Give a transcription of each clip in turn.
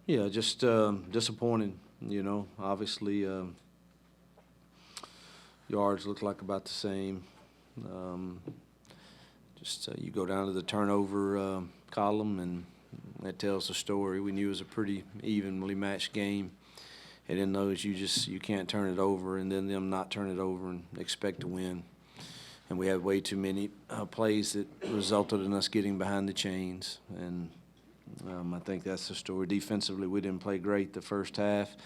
Yeah, just disappointing. Obviously yards look like about the same. Um, just you go down to the turnover column, and that tells the story. We knew it was a pretty evenly matched game. And in those, you can't turn it over, and then them not turn it over and expect to win. And we had way too many plays that resulted in us getting behind the chains. And I think that's the story. Defensively, we didn't play great the first half.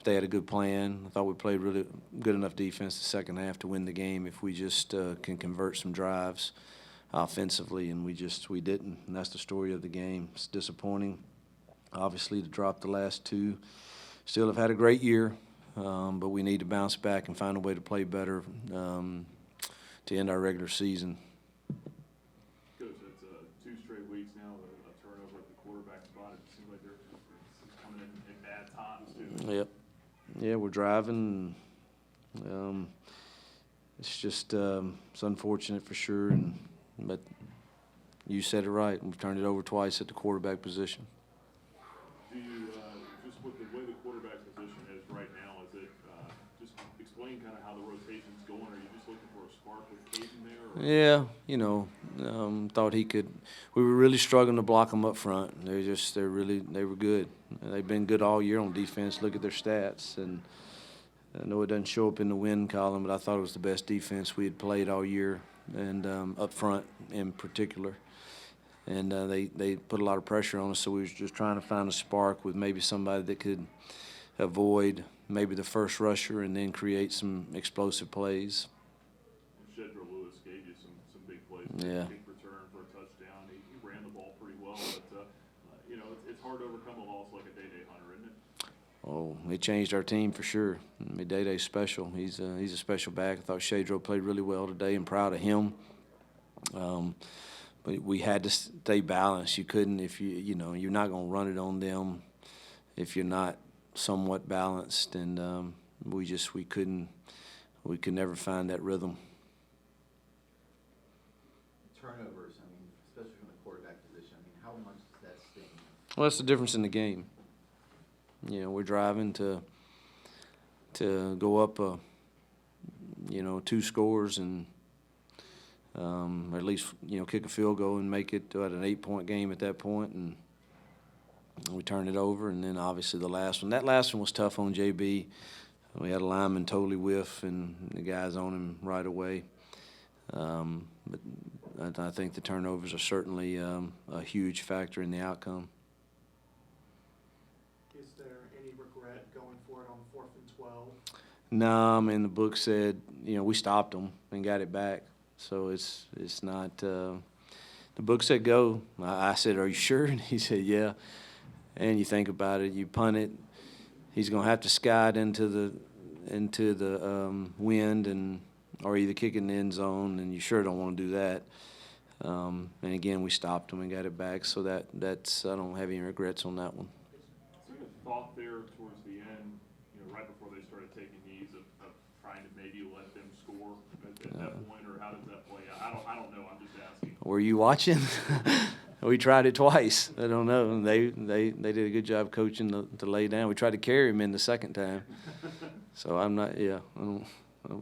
They had a good plan. I thought we played really good enough defense the second half to win the game if we just can convert some drives offensively, and we didn't. And that's the story of the game. It's disappointing, obviously, to drop the last two. Still have had a great year, but we need to bounce back and find a way to play better to end our regular season. Coach, that's 2 straight weeks now, a turnover at the quarterback spot. It seems like they're coming in bad times, too. Yep. Yeah, we're driving. It's just it's unfortunate for sure, but you said it right. We've turned it over twice at the quarterback position. Do you, just with the way the quarterback position is right now, is it just explain kind of how the rotation's going? Are you just looking for a spark with Caden there? Or? Yeah, thought he could. We were really struggling to block them up front. They were good. They've been good all year on defense. Look at their stats, and I know it doesn't show up in the win column, but I thought it was the best defense we had played all year, and up front in particular. And they put a lot of pressure on us, so we was just trying to find a spark with maybe somebody that could avoid maybe the first rusher and then create some explosive plays. Shedra Lewis gave you some big plays. Yeah. Big return for a touchdown. He ran the ball pretty well, but it's hard to overcome a loss like a Day Hunter, isn't it? Oh, he changed our team for sure. I mean, Day-Day's special. He's a special back. I thought Shadro played really well today, and proud of him. But we had to stay balanced. You couldn't you're not going to run it on them if you're not somewhat balanced, and we could never find that rhythm. Turnovers, especially from the quarterback position, how much does that sting? Well, that's the difference in the game. We're driving to go up, 2 scores and or at least kick a field goal and make it to an 8-point game at that point, and we turned it over. And then obviously the last one. That last one was tough on JB. We had a lineman totally whiff, and the guys on him right away. But I think the turnovers are certainly a huge factor in the outcome. Is there any regret going for it on 4th and 12? No, the book said, we stopped them and got it back. So it's not the book said go. I said, are you sure? And he said, yeah. And you think about it, you punt it, he's going to have to sky it into the wind or either kick it in the end zone, and you sure don't want to do that. And again, we stopped him and got it back. So that's I don't have any regrets on that one. Is there a thought there towards the end, right before they started taking knees of trying to maybe let them score at that point, or how does that play out? I don't know. I'm just asking. Were you watching? We tried it twice. I don't know. They did a good job coaching to lay down. We tried to carry him in the second time. So I'm not. Yeah,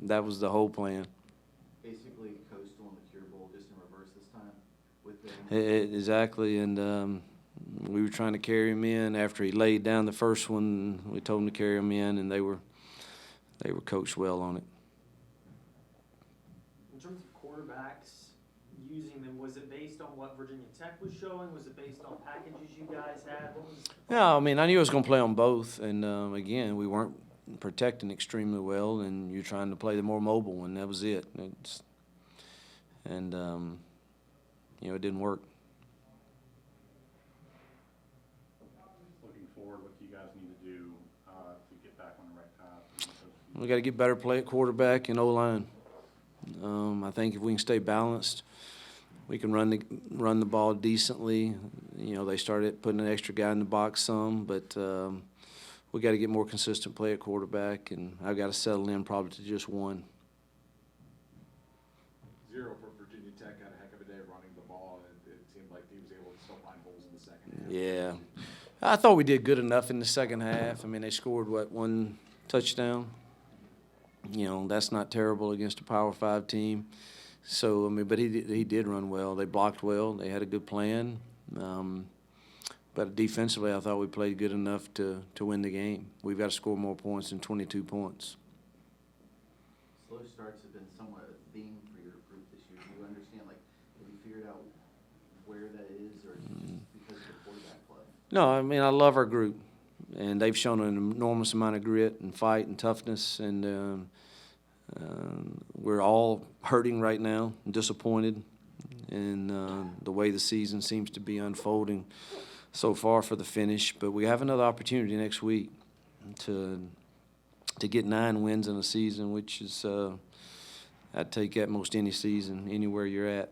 that was the whole plan. Basically, coastal and the Cure Bowl just in reverse this time with them. Exactly, and we were trying to carry him in after he laid down the first one. We told him to carry him in, and they were coached well on it. In terms of quarterbacks, using them, was it based on what Virginia Tech was showing? Was it based on packages you guys had? No, I knew I was going to play on both, and again, we weren't protecting extremely well, and you're trying to play the more mobile one. That was it. It didn't work. Looking forward, what do you guys need to do to get back on the right path? We got to get better play at quarterback and O-line. I think if we can stay balanced, we can run the ball decently. They started putting an extra guy in the box some, but we got to get more consistent play at quarterback, and I've got to settle in probably to just one. 0 for Virginia Tech, had a heck of a day running the ball, and it seemed like he was able to still find holes in the second half. Yeah, I thought we did good enough in the second half. I mean, they scored, what, 1 touchdown? You know, that's not terrible against a Power 5 team. So, I mean, but he did run well. They blocked well. They had a good plan. But defensively, I thought we played good enough to win the game. We've got to score more points than 22 points. Slow starts have been somewhat a theme for your group this year. Do you understand, like, have you figured out where that is, or is it just because of the quarterback play? No, I mean, I love our group, and they've shown an enormous amount of grit and fight and toughness, and we're all hurting right now and disappointed in the way the season seems to be unfolding so far for the finish. But we have another opportunity next week to get 9 wins in a season, which is I'd take at most any season, anywhere you're at.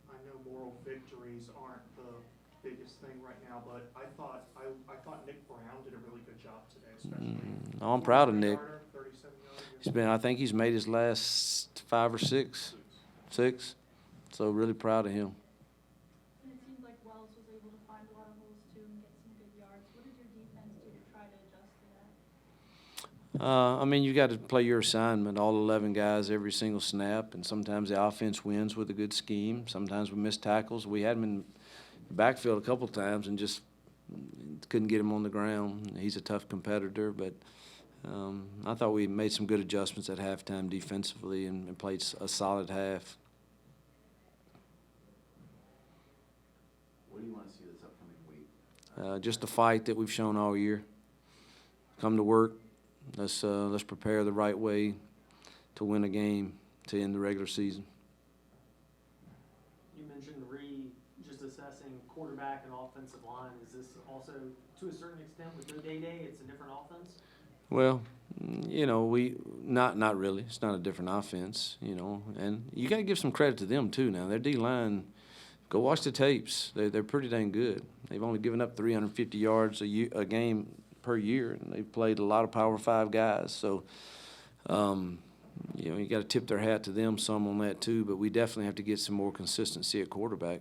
I know moral victories aren't the biggest thing right now, but I thought Nick Brown did a really good job today, especially. I'm proud of Nick. 37 yards. He's been, I think he's made his last 5 or 6. So really proud of him. And it seems like Wells was able to find a lot of holes too and get some good yards. What did your defense do to try to adjust to that? I mean, you got to play your assignment, all 11 guys every single snap, and sometimes the offense wins with a good scheme. Sometimes we miss tackles. We had him in the backfield a couple times and just couldn't get him on the ground. He's a tough competitor, but I thought we made some good adjustments at halftime defensively and played a solid half. What do you want to see this upcoming week? Just the fight that we've shown all year. Come to work. Let's prepare the right way to win a game to end the regular season. You mentioned just assessing quarterback and offensive line. Is this also, to a certain extent, with no day-day, it's a different offense? Well, you know, not really. It's not a different offense, you know, and you got to give some credit to them too. Now their D-line, go watch the tapes. They're pretty dang good. They've only given up 350 yards a game per year, and they've played a lot of Power 5 guys. So, you know, you got to tip their hat to them some on that too. But we definitely have to get some more consistency at quarterback.